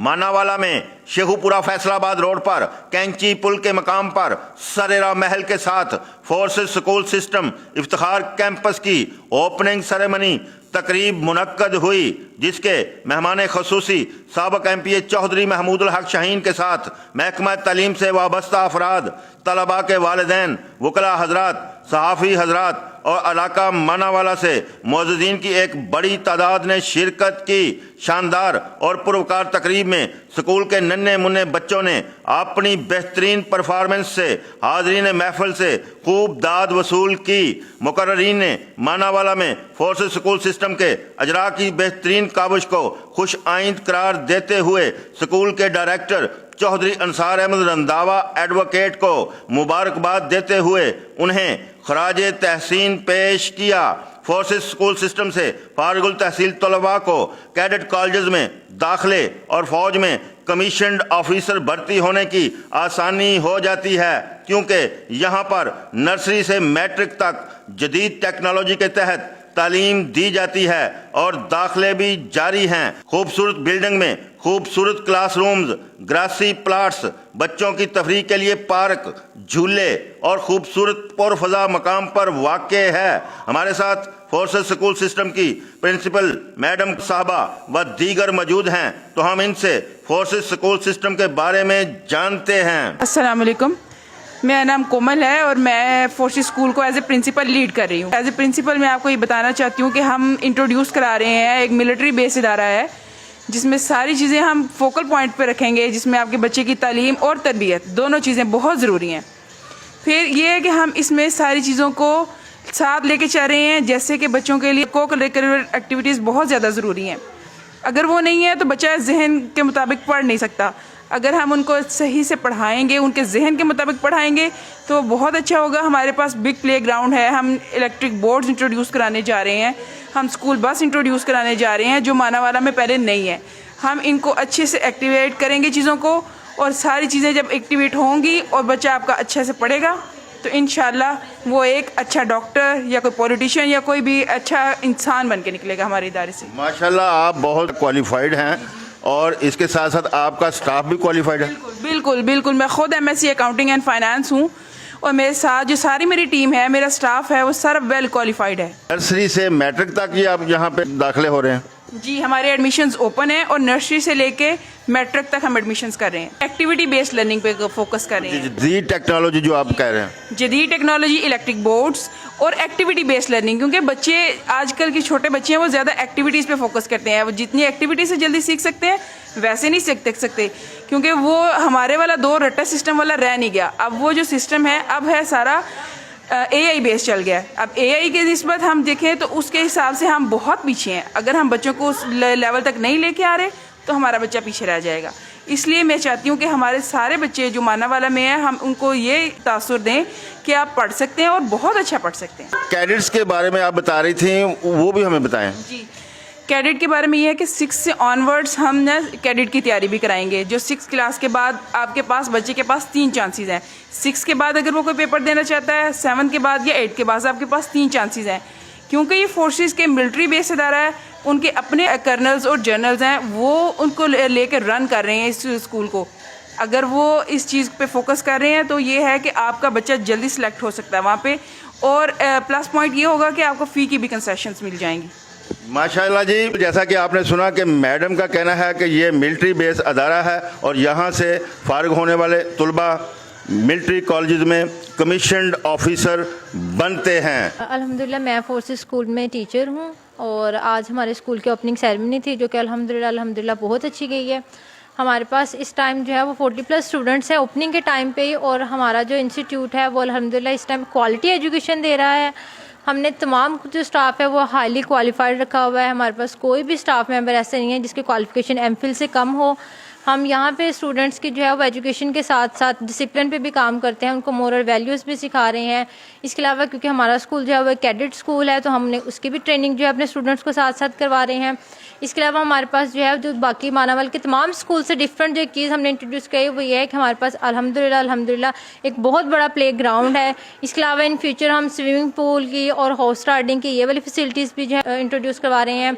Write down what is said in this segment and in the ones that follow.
मानावाला में शेखुपुरा फैसलाबाद रोड पर कैंची पुल के मकाम पर सरेरा महल के साथ forces school system Iftikhar campus की ओपनिंग सेरेमनी तकरीब मुनक्कद हुई, जिसके मेहमान खसूसी साबिक MP चौधरी महमूदुल हक शाहीन के साथ महकमा तालीम से वाबस्ता अफराद, तलबा के वालिदैन, वकला हजरात, सहाफ़ी हजरात और इलाका मानावाला से मौजूदीन की एक बड़ी तादाद ने शिरकत की। शानदार और पुरवकार तकरीब में स्कूल के नन्हे मुन्ने बच्चों ने अपनी बेहतरीन परफॉर्मेंस से हाज़रीन महफिल से खूब दाद वसूल की। मुकर्ररीन ने मानावाला में फोर्सेस स्कूल सिस्टम के अजरा की बेहतरीन काविश को खुश आइंद करार देते हुए स्कूल के डायरेक्टर चौधरी अंसार अहमद रंधावा एडवोकेट को मुबारकबाद देते हुए उन्हें खराजे तहसीन पेश किया। फोर्सेस स्कूल सिस्टम से फारिगुल तहसील तलबा को कैडेट कॉलेज में दाखिले और फौज में कमीशन्ड ऑफिसर भर्ती होने की आसानी हो जाती है, क्योंकि यहाँ पर नर्सरी से मैट्रिक तक जदीद टेक्नोलॉजी के तहत तालीम दी जाती है और दाखिले भी जारी हैं। खूबसूरत बिल्डिंग में खूबसूरत क्लासरूम्स, ग्रासी प्लाट्स, बच्चों की तफरीह के लिए पार्क, झूले और खूबसूरत पुरफजा मकाम पर वाक़े है। हमारे साथ फोर्सेस स्कूल सिस्टम की प्रिंसिपल मैडम साहबा व दीगर मौजूद हैं, तो हम इनसे फोर्सेस स्कूल सिस्टम के बारे में जानते हैं। अस्सलाम वालेकुम, मेरा नाम कोमल है और मैं फोर्सेस स्कूल को एज ए प्रिंसिपल लीड कर रही हूँ। एज ए प्रिंसिपल मैं आपको ये बताना चाहती हूँ कि हम इंट्रोड्यूस करा रहे हैं एक मिलिट्री बेस इदारा है, जिसमें सारी चीज़ें हम फोकल पॉइंट पे रखेंगे, जिसमें आपके बच्चे की तालीम और तरबियत दोनों चीज़ें बहुत ज़रूरी हैं। फिर ये है कि हम इसमें सारी चीज़ों को साथ लेके चल रहे हैं, जैसे कि बच्चों के लिए को करिकुलर एक्टिविटीज़ बहुत ज़्यादा ज़रूरी हैं। अगर वो नहीं है तो बच्चा जहन के मुताबिक पढ़ नहीं सकता। अगर हम उनको सही से पढ़ाएंगे, उनके जहन के मुताबिक पढ़ाएंगे तो बहुत अच्छा होगा। हमारे पास बिग प्ले ग्राउंड है, हम इलेक्ट्रिक बोर्ड्स इंट्रोड्यूस कराने जा रहे हैं, हम स्कूल बस इंट्रोड्यूस कराने जा रहे हैं जो मानावाला में पहले नहीं है। हम इनको अच्छे से एक्टिवेट करेंगे चीज़ों को, और सारी चीज़ें जब एक्टिवेट होंगी और बच्चा आपका अच्छे से पढ़ेगा तो इंशाल्लाह वो एक अच्छा डॉक्टर या कोई पॉलिटिशियन या कोई भी अच्छा इंसान बन के निकलेगा हमारे इदारे से। माशाल्लाह आप बहुत क्वालिफाइड हैं और इसके साथ साथ आपका स्टाफ भी क्वालिफाइड है। बिल्कुल बिल्कुल, मैं खुद MSc अकाउंटिंग एंड फाइनेंस हूँ और मेरे साथ जो सारी मेरी टीम है, मेरा स्टाफ है, वो सारा वेल क्वालिफाइड है। नर्सरी से मैट्रिक तक ही आप यहाँ पे दाखिले हो रहे हैं? जी, हमारे एडमिशन्स ओपन हैं और नर्सरी से लेके मैट्रिक तक हम एडमिशन्स कर रहे हैं। एक्टिविटी बेस्ड लर्निंग पे फोकस कर रहे हैं। जदीद टेक्नोलॉजी जो आप कह रहे हैं, जदीद टेक्नोलॉजी, इलेक्ट्रिक बोर्ड्स और एक्टिविटी बेस्ड लर्निंग, क्योंकि बच्चे आजकल के छोटे बच्चे हैं वो ज़्यादा एक्टिविटीज़ पे फोकस करते हैं। वो जितनी एक्टिविटी से जल्दी सीख सकते हैं वैसे नहीं सीख सकते, क्योंकि वो हमारे वाला दो रट्टा सिस्टम वाला रह नहीं गया। अब वो जो सिस्टम है अब है सारा AI बेस चल गया है। अब AI के निस्बत हम देखें तो उसके हिसाब से हम बहुत पीछे हैं। अगर हम बच्चों को उस लेवल तक नहीं लेके आ रहे तो हमारा बच्चा पीछे रह जाएगा। इसलिए मैं चाहती हूँ कि हमारे सारे बच्चे जो मानावाला में हैं, हम उनको ये तासुर दें कि आप पढ़ सकते हैं और बहुत अच्छा पढ़ सकते हैं। कैडेट्स के बारे में आप बता रही थी, वो भी हमें बताएं। जी, कैडेट के बारे में ये है कि 6 से ऑनवर्ड्स हम ना कैडेट की तैयारी भी कराएंगे। जो 6 क्लास के बाद आपके पास बच्चे के पास 3 चांसेस हैं। 6 के बाद अगर वो कोई पेपर देना चाहता है, 7 के बाद या 8 के बाद आपके पास 3 चांसेस हैं। क्योंकि ये फोर्सेस के मिलिट्री बेस इदारा है, उनके अपने कर्नल्स और जनरल्स हैं, वो उनको लेकर रन कर रहे हैं इस स्कूल को। अगर वो इस चीज़ पे फोकस कर रहे हैं तो ये है कि आपका बच्चा जल्दी सिलेक्ट हो सकता है वहाँ पे, और प्लस पॉइंट ये होगा कि आपको फ़ी की भी कंसेशंस मिल जाएंगी। माशाल्लाह जी, जैसा कि आपने सुना कि मैडम का कहना है कि ये मिलिट्री बेस अदारा है और यहाँ से फारिग होने वाले तलबा मिलिट्री कॉलेज में कमीशन्ड ऑफिसर बनते हैं। अल्हम्दुलिल्लाह मैं फोर्सेस स्कूल में टीचर हूँ और आज हमारे स्कूल की ओपनिंग सेरेमनी थी जो कि अल्हम्दुलिल्लाह बहुत अच्छी गई है। हमारे पास इस टाइम जो है वो 40+ स्टूडेंट्स हैं ओपनिंग के टाइम पे ही, और हमारा जो इंस्टीट्यूट है वो अल्हम्दुलिल्लाह इस टाइम क्वालिटी एजुकेशन दे रहा है। हमने तमाम जो स्टाफ है वो हाईली क्वालिफाइड रखा हुआ है। हमारे पास कोई भी स्टाफ मेंबर ऐसे नहीं है जिसकी क्वालिफिकेशन MPhil से कम हो। हम यहाँ पे स्टूडेंट्स की जो है वो एजुकेशन के साथ साथ डिसिप्लिन पे भी काम करते हैं, उनको मोरल वैल्यूज़ भी सिखा रहे हैं। इसके अलावा क्योंकि हमारा स्कूल जो है वो कैडेट स्कूल है तो हमने उसकी भी ट्रेनिंग जो है अपने स्टूडेंट्स को साथ साथ करवा रहे हैं। इसके अलावा हमारे पास जो है जो बाकी मानावाल के तमाम स्कूल से डिफरेंट जो चीज़ हमने इंट्रोड्यूस की वो ये है कि हमारे पास अल्हम्दुलिल्लाह एक बहुत बड़ा प्ले ग्राउंड है। इसके अलावा इन फ्यूचर हम स्विमिंग पूल की और हॉर्स राइडिंग की ये वाली फैसिलिटीज़ भी जो है इंट्रोड्यूस करवा रहे हैं।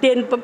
3